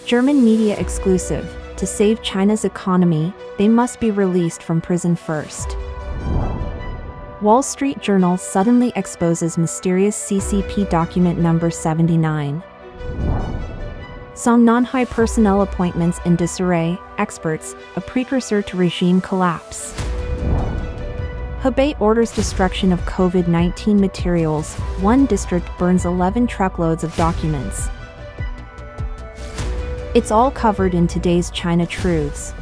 German media exclusive: to save China's economy, they must be released from prison first. Wall Street Journal suddenly exposes mysterious CCP Document No. 79. Zhongnanhai personnel appointments in disarray, experts, a precursor to regime collapse. Hebei orders destruction of COVID-19 materials, one district burns 11 truckloads of documents. It's all covered in today's China Truths.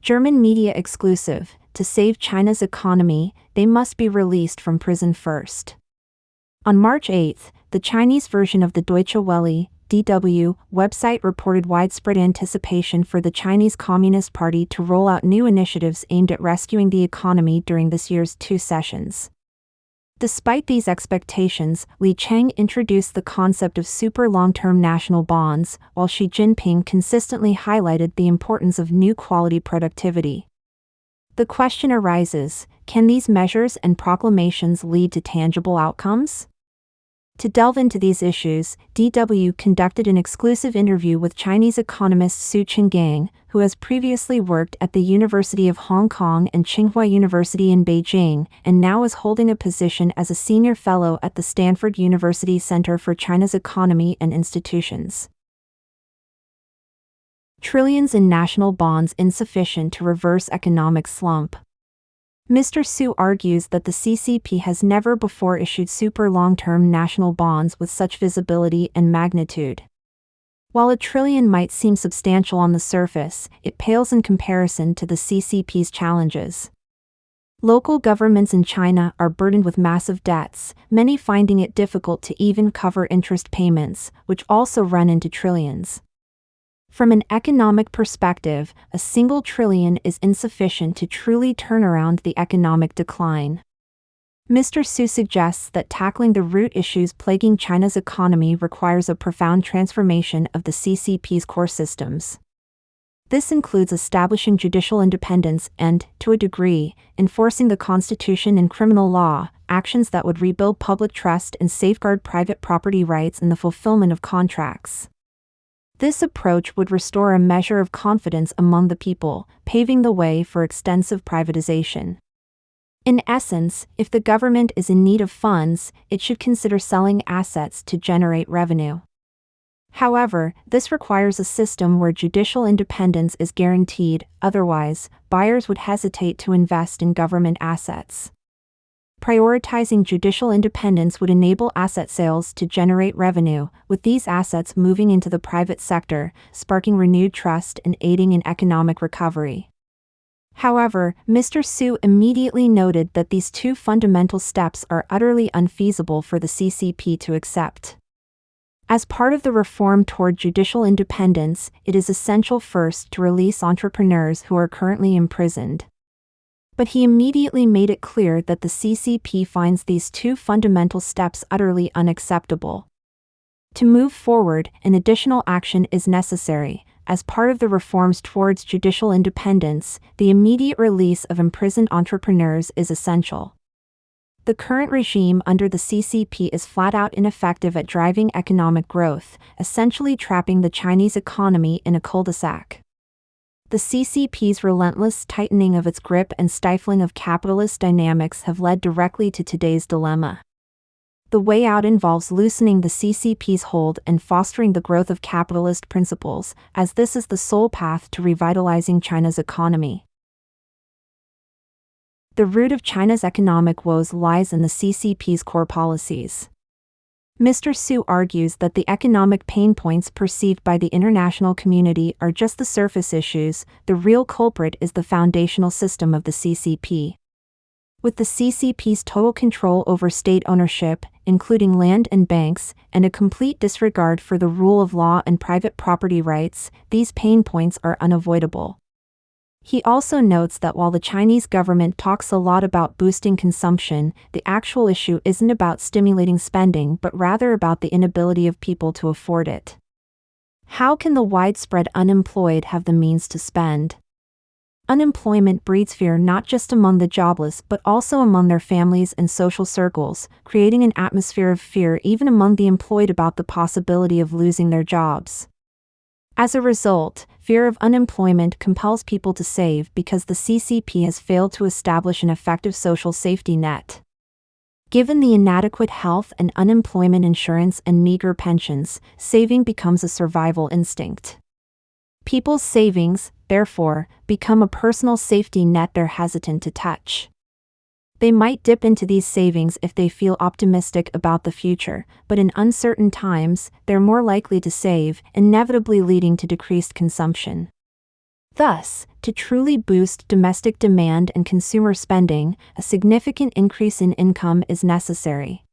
German media exclusive: to save China's economy, they must be released from prison first. On March 8, the Chinese version of the Deutsche Welle (DW) website reported widespread anticipation for the Chinese Communist Party to roll out new initiatives aimed at rescuing the economy during this year's 2 sessions. Despite these expectations, Li Cheng introduced the concept of super long-term national bonds, while Xi Jinping consistently highlighted the importance of new quality productivity. The question arises, can these measures and proclamations lead to tangible outcomes? To delve into these issues, DW conducted an exclusive interview with Chinese economist Su Qinggang, who has previously worked at the University of Hong Kong and Tsinghua University in Beijing, and now is holding a position as a senior fellow at the Stanford University Center for China's Economy and Institutions. Trillions in national bonds insufficient to reverse economic slump. Mr. Su argues that the CCP has never before issued super long-term national bonds with such visibility and magnitude. While $1 trillion might seem substantial on the surface, it pales in comparison to the CCP's challenges. Local governments in China are burdened with massive debts, many finding it difficult to even cover interest payments, which also run into trillions. From an economic perspective, a single trillion is insufficient to truly turn around the economic decline. Mr. Su suggests that tackling the root issues plaguing China's economy requires a profound transformation of the CCP's core systems. This includes establishing judicial independence and, to a degree, enforcing the constitution and criminal law, actions that would rebuild public trust and safeguard private property rights in the fulfillment of contracts. This approach would restore a measure of confidence among the people, paving the way for extensive privatization. In essence, if the government is in need of funds, it should consider selling assets to generate revenue. However, this requires a system where judicial independence is guaranteed, otherwise, buyers would hesitate to invest in government assets. Prioritizing judicial independence would enable asset sales to generate revenue, with these assets moving into the private sector, sparking renewed trust and aiding in economic recovery. However, Mr. Su immediately noted that these 2 fundamental steps are utterly unfeasible for the CCP to accept. As part of the reform toward judicial independence, it is essential first to release entrepreneurs who are currently imprisoned. But he immediately made it clear that the CCP finds these 2 fundamental steps utterly unacceptable. To move forward, an additional action is necessary. As part of the reforms towards judicial independence, the immediate release of imprisoned entrepreneurs is essential. The current regime under the CCP is flat-out ineffective at driving economic growth, essentially trapping the Chinese economy in a cul-de-sac. The CCP's relentless tightening of its grip and stifling of capitalist dynamics have led directly to today's dilemma. The way out involves loosening the CCP's hold and fostering the growth of capitalist principles, as this is the sole path to revitalizing China's economy. The root of China's economic woes lies in the CCP's core policies. Mr. Su argues that the economic pain points perceived by the international community are just the surface issues. The real culprit is the foundational system of the CCP. With the CCP's total control over state ownership, including land and banks, and a complete disregard for the rule of law and private property rights, these pain points are unavoidable. He also notes that while the Chinese government talks a lot about boosting consumption, the actual issue isn't about stimulating spending but rather about the inability of people to afford it. How can the widespread unemployed have the means to spend? Unemployment breeds fear not just among the jobless but also among their families and social circles, creating an atmosphere of fear even among the employed about the possibility of losing their jobs. As a result, fear of unemployment compels people to save because the CCP has failed to establish an effective social safety net. Given the inadequate health and unemployment insurance and meager pensions, saving becomes a survival instinct. People's savings, therefore, become a personal safety net they're hesitant to touch. They might dip into these savings if they feel optimistic about the future, but in uncertain times, they're more likely to save, inevitably leading to decreased consumption. Thus, to truly boost domestic demand and consumer spending, a significant increase in income is necessary.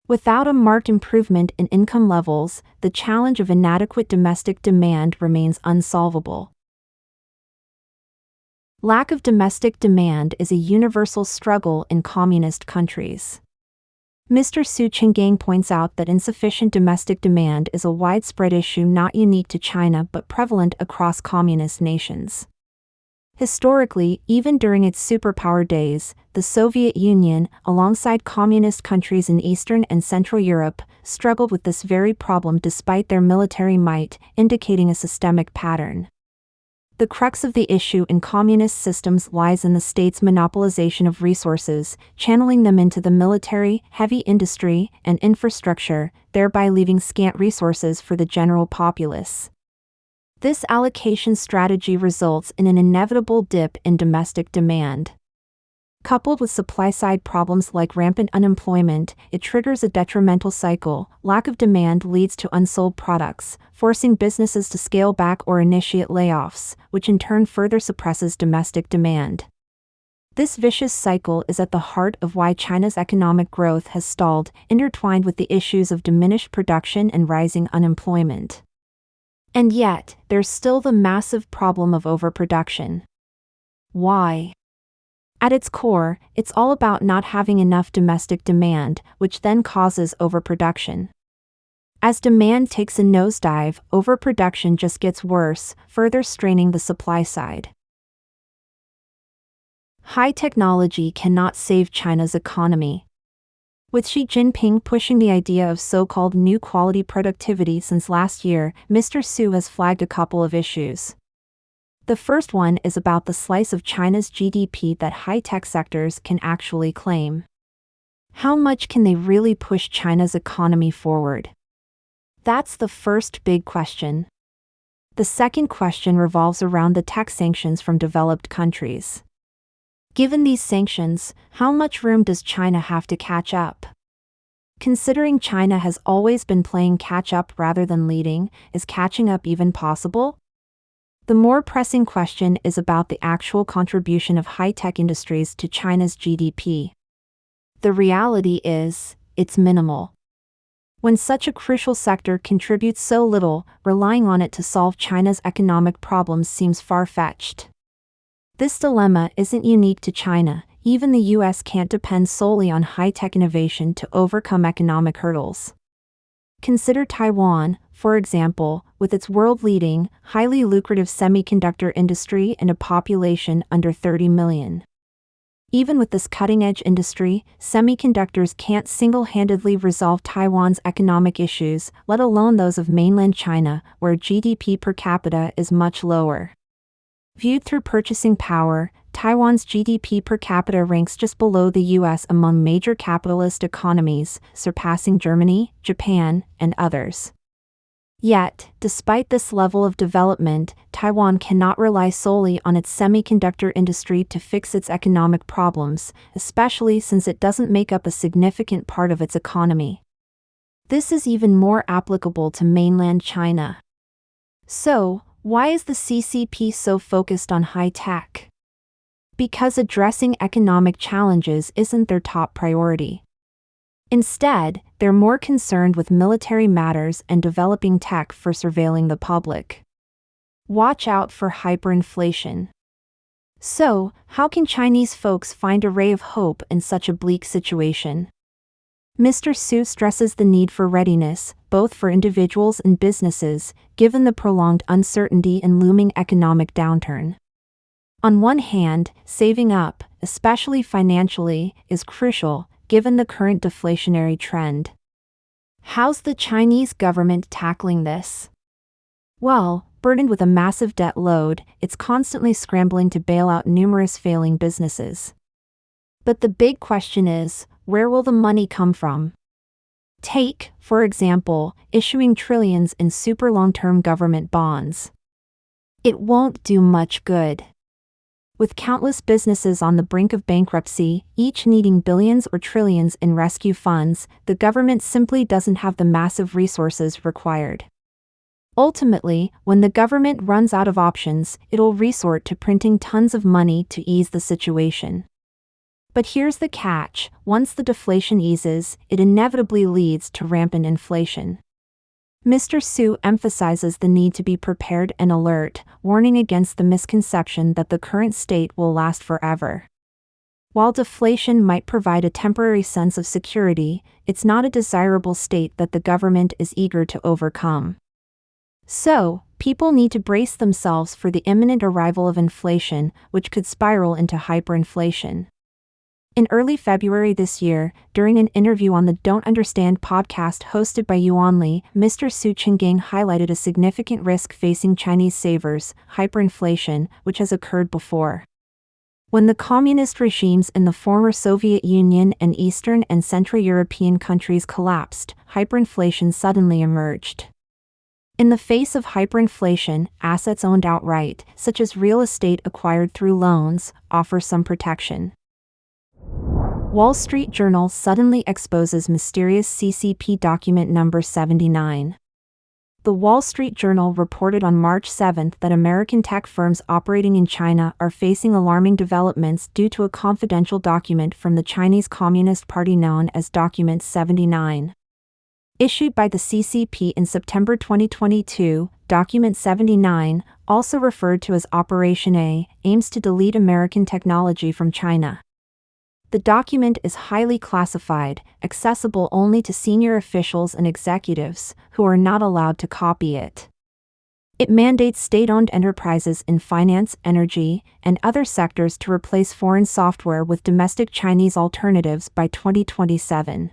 Without a marked improvement in income levels, the challenge of inadequate domestic demand remains unsolvable. Lack of domestic demand is a universal struggle in communist countries. Mr. Su Chenggang points out that insufficient domestic demand is a widespread issue not unique to China but prevalent across communist nations. Historically, even during its superpower days, the Soviet Union, alongside communist countries in Eastern and Central Europe, struggled with this very problem despite their military might, indicating a systemic pattern. The crux of the issue in communist systems lies in the state's monopolization of resources, channeling them into the military, heavy industry, and infrastructure, thereby leaving scant resources for the general populace. This allocation strategy results in an inevitable dip in domestic demand. Coupled with supply-side problems like rampant unemployment, it triggers a detrimental cycle. Lack of demand leads to unsold products, forcing businesses to scale back or initiate layoffs, which in turn further suppresses domestic demand. This vicious cycle is at the heart of why China's economic growth has stalled, intertwined with the issues of diminished production and rising unemployment. And yet, there's still the massive problem of overproduction. Why? At its core, it's all about not having enough domestic demand, which then causes overproduction. As demand takes a nosedive, overproduction just gets worse, further straining the supply side. High technology cannot save China's economy. With Xi Jinping pushing the idea of so-called new quality productivity since last year, Mr. Su has flagged a couple of issues. The first one is about the slice of China's GDP that high-tech sectors can actually claim. How much can they really push China's economy forward? That's the first big question. The second question revolves around the tech sanctions from developed countries. Given these sanctions, how much room does China have to catch up? Considering China has always been playing catch-up rather than leading, is catching up even possible? The more pressing question is about the actual contribution of high-tech industries to China's GDP. The reality is, it's minimal. When such a crucial sector contributes so little, relying on it to solve China's economic problems seems far-fetched. This dilemma isn't unique to China. Even the US can't depend solely on high-tech innovation to overcome economic hurdles. Consider Taiwan, for example, with its world-leading, highly lucrative semiconductor industry and a population under 30 million. Even with this cutting-edge industry, semiconductors can't single-handedly resolve Taiwan's economic issues, let alone those of mainland China, where GDP per capita is much lower. Viewed through purchasing power, Taiwan's GDP per capita ranks just below the US among major capitalist economies, surpassing Germany, Japan, and others. Yet, despite this level of development, Taiwan cannot rely solely on its semiconductor industry to fix its economic problems, especially since it doesn't make up a significant part of its economy. This is even more applicable to mainland China. So, why is the CCP so focused on high tech? Because addressing economic challenges isn't their top priority. Instead, they're more concerned with military matters and developing tech for surveilling the public. Watch out for hyperinflation. So, how can Chinese folks find a ray of hope in such a bleak situation? Mr. Su stresses the need for readiness, both for individuals and businesses, given the prolonged uncertainty and looming economic downturn. On one hand, saving up, especially financially, is crucial, given the current deflationary trend. How's the Chinese government tackling this? Well, burdened with a massive debt load, it's constantly scrambling to bail out numerous failing businesses. But the big question is, where will the money come from? Take, for example, issuing trillions in super long-term government bonds. It won't do much good. With countless businesses on the brink of bankruptcy, each needing billions or trillions in rescue funds, the government simply doesn't have the massive resources required. Ultimately, when the government runs out of options, it'll resort to printing tons of money to ease the situation. But here's the catch: once the deflation eases, it inevitably leads to rampant inflation. Mr. Su emphasizes the need to be prepared and alert, warning against the misconception that the current state will last forever. While deflation might provide a temporary sense of security, it's not a desirable state that the government is eager to overcome. So, people need to brace themselves for the imminent arrival of inflation, which could spiral into hyperinflation. In early February this year, during an interview on the Don't Understand podcast hosted by Yuan Li, Mr. Su Qinggang highlighted a significant risk facing Chinese savers, hyperinflation, which has occurred before. When the communist regimes in the former Soviet Union and Eastern and Central European countries collapsed, hyperinflation suddenly emerged. In the face of hyperinflation, assets owned outright, such as real estate acquired through loans, offer some protection. Wall Street Journal suddenly exposes mysterious CCP Document No. 79. The Wall Street Journal reported on March 7 that American tech firms operating in China are facing alarming developments due to a confidential document from the Chinese Communist Party known as Document 79. Issued by the CCP in September 2022, Document 79, also referred to as Operation A, aims to delete American technology from China. The document is highly classified, accessible only to senior officials and executives, who are not allowed to copy it. It mandates state-owned enterprises in finance, energy, and other sectors to replace foreign software with domestic Chinese alternatives by 2027.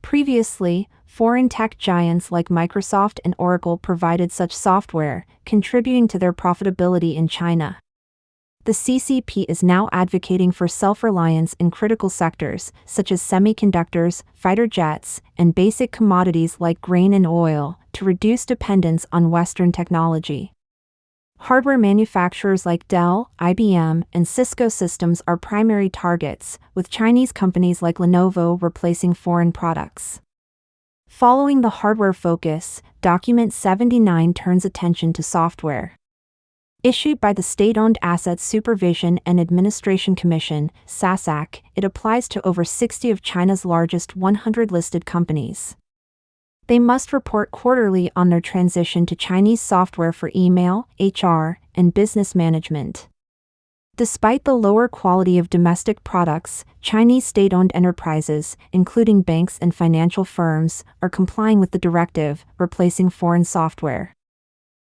Previously, foreign tech giants like Microsoft and Oracle provided such software, contributing to their profitability in China. The CCP is now advocating for self-reliance in critical sectors, such as semiconductors, fighter jets, and basic commodities like grain and oil, to reduce dependence on Western technology. Hardware manufacturers like Dell, IBM, and Cisco Systems are primary targets, with Chinese companies like Lenovo replacing foreign products. Following the hardware focus, Document 79 turns attention to software. Issued by the State-Owned Assets Supervision and Administration Commission, SASAC, it applies to over 60 of China's largest 100 listed companies. They must report quarterly on their transition to Chinese software for email, HR, and business management. Despite the lower quality of domestic products, Chinese state-owned enterprises, including banks and financial firms, are complying with the directive, replacing foreign software.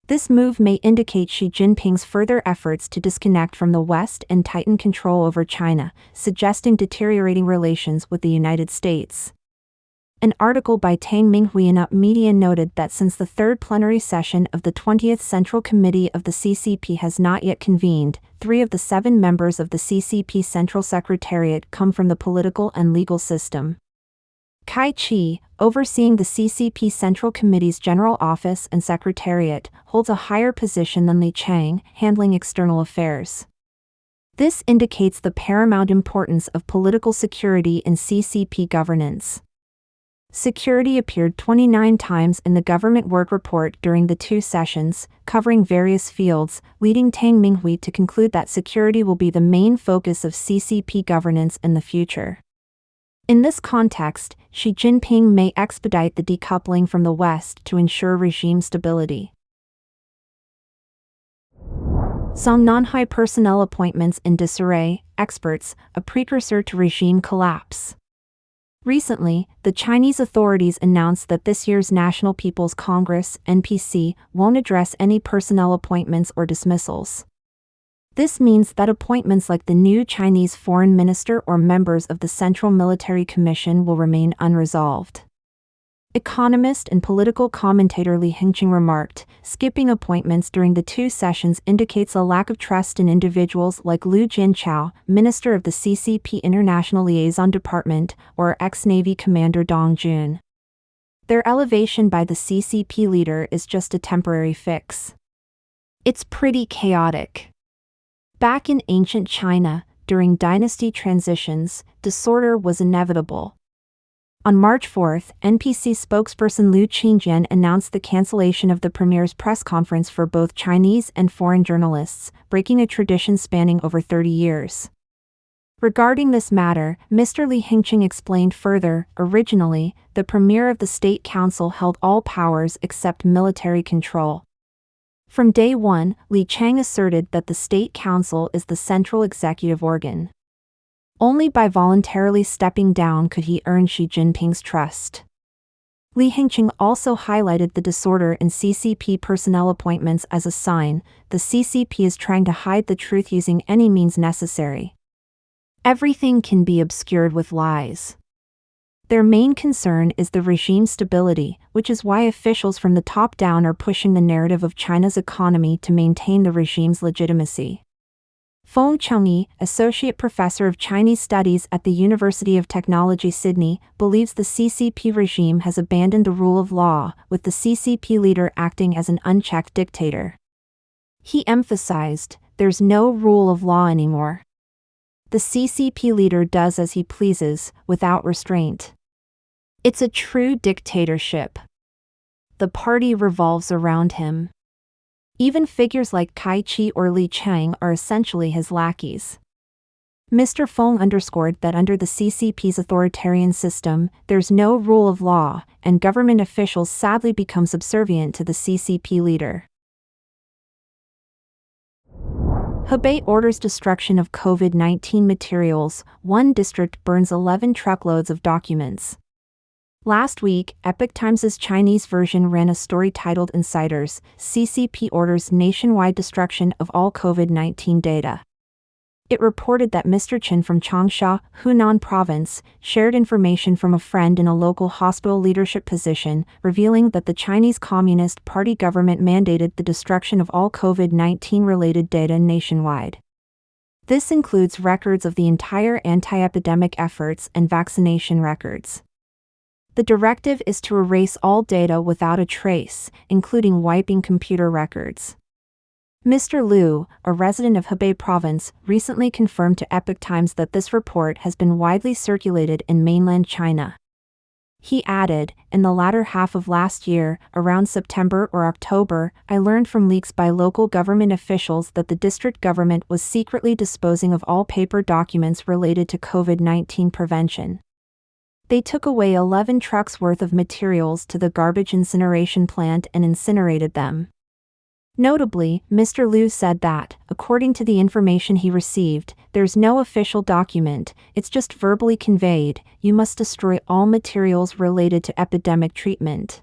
This move may indicate Xi Jinping's further efforts to disconnect from the West and tighten control over China, suggesting deteriorating relations with the United States. An article by Tang Minghui in Up Media noted that since the third plenary session of the 20th Central Committee of the CCP has not yet convened, 3 of the 7 members of the CCP Central Secretariat come from the political and legal system. Kai Chi, overseeing the CCP Central Committee's General Office and Secretariat, holds a higher position than Li Chang, handling external affairs. This indicates the paramount importance of political security in CCP governance. Security appeared 29 times in the government work report during the 2 sessions, covering various fields, leading Tang Minghui to conclude that security will be the main focus of CCP governance in the future. In this context, Xi Jinping may expedite the decoupling from the West to ensure regime stability. Zhongnanhai personnel appointments in disarray, experts, a precursor to regime collapse. Recently, the Chinese authorities announced that this year's National People's Congress (NPC) won't address any personnel appointments or dismissals. This means that appointments like the new Chinese foreign minister or members of the Central Military Commission will remain unresolved. Economist and political commentator Li Hengqin remarked, skipping appointments during the two sessions indicates a lack of trust in individuals like Liu Jinchao, minister of the CCP International Liaison Department, or ex-Navy Commander Dong Jun. Their elevation by the CCP leader is just a temporary fix. It's pretty chaotic. Back in ancient China, during dynasty transitions, disorder was inevitable. On March 4, NPC spokesperson Liu Qingjian announced the cancellation of the premier's press conference for both Chinese and foreign journalists, breaking a tradition spanning over 30 years. Regarding this matter, Mr. Li Hengqin explained further, originally, the premier of the State Council held all powers except military control. From day one, Li Chang asserted that the State Council is the central executive organ. Only by voluntarily stepping down could he earn Xi Jinping's trust. Li Hengqin also highlighted the disorder in CCP personnel appointments as a sign the CCP is trying to hide the truth using any means necessary. Everything can be obscured with lies. Their main concern is the regime's stability, which is why officials from the top down are pushing the narrative of China's economy to maintain the regime's legitimacy. Feng Chengyi, associate professor of Chinese studies at the University of Technology Sydney, believes the CCP regime has abandoned the rule of law, with the CCP leader acting as an unchecked dictator. He emphasized, there's no rule of law anymore. The CCP leader does as he pleases, without restraint. It's a true dictatorship. The party revolves around him. Even figures like Kai Chi or Li Chang are essentially his lackeys. Mr. Feng underscored that under the CCP's authoritarian system, there's no rule of law, and government officials sadly become subservient to the CCP leader. Hebei orders destruction of COVID-19 materials, one district burns 11 truckloads of documents. Last week, Epoch Times' Chinese version ran a story titled Insiders, CCP orders nationwide destruction of all COVID-19 data. It reported that Mr. Chen from Changsha, Hunan Province, shared information from a friend in a local hospital leadership position, revealing that the Chinese Communist Party government mandated the destruction of all COVID-19 related data nationwide. This includes records of the entire anti-epidemic efforts and vaccination records. The directive is to erase all data without a trace, including wiping computer records. Mr. Liu, a resident of Hebei Province, recently confirmed to Epoch Times that this report has been widely circulated in mainland China. He added, in the latter half of last year, around September or October, I learned from leaks by local government officials that the district government was secretly disposing of all paper documents related to COVID-19 prevention. They took away 11 trucks worth of materials to the garbage incineration plant and incinerated them. Notably, Mr. Liu said that, according to the information he received, there's no official document, it's just verbally conveyed, you must destroy all materials related to epidemic treatment.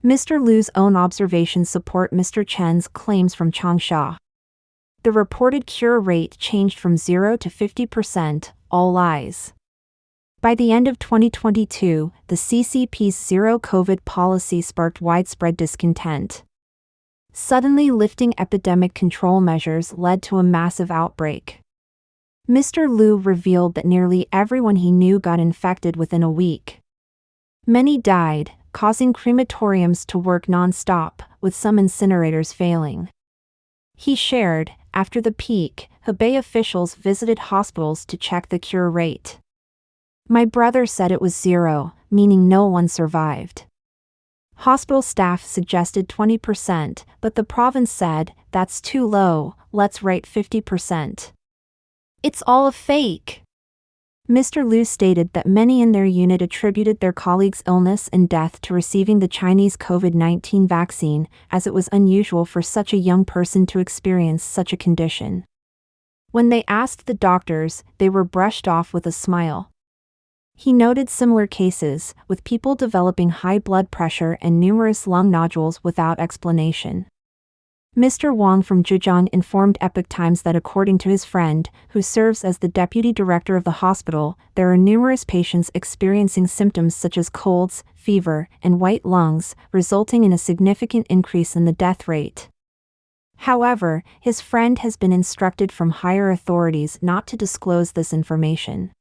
Mr. Liu's own observations support Mr. Chen's claims from Changsha. The reported cure rate changed from 0 to 50%, all lies. By the end of 2022, the CCP's zero-COVID policy sparked widespread discontent. Suddenly lifting epidemic control measures led to a massive outbreak. Mr. Liu revealed that nearly everyone he knew got infected within a week. Many died, causing crematoriums to work non-stop, with some incinerators failing. He shared, after the peak, Hebei officials visited hospitals to check the cure rate. My brother said it was 0, meaning no one survived. Hospital staff suggested 20%, but the province said, that's too low, let's write 50%. It's all a fake. Mr. Liu stated that many in their unit attributed their colleagues' illness and death to receiving the Chinese COVID-19 vaccine, as it was unusual for such a young person to experience such a condition. When they asked the doctors, they were brushed off with a smile. He noted similar cases, with people developing high blood pressure and numerous lung nodules without explanation. Mr. Wang from Zhejiang informed Epoch Times that according to his friend, who serves as the deputy director of the hospital, there are numerous patients experiencing symptoms such as colds, fever, and white lungs, resulting in a significant increase in the death rate. However, his friend has been instructed from higher authorities not to disclose this information.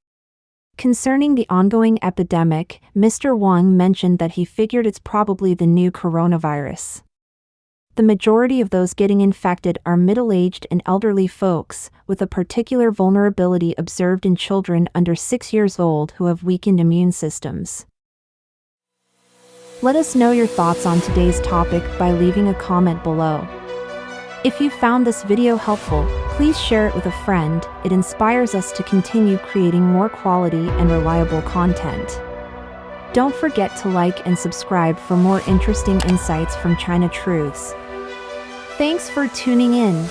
Concerning the ongoing epidemic, Mr. Wang mentioned that he figured it's probably the new coronavirus. The majority of those getting infected are middle-aged and elderly folks, with a particular vulnerability observed in children under 6 years old who have weakened immune systems. Let us know your thoughts on today's topic by leaving a comment below. If you found this video helpful, please share it with a friend. It inspires us to continue creating more quality and reliable content. Don't forget to like and subscribe for more interesting insights from China Truths. Thanks for tuning in.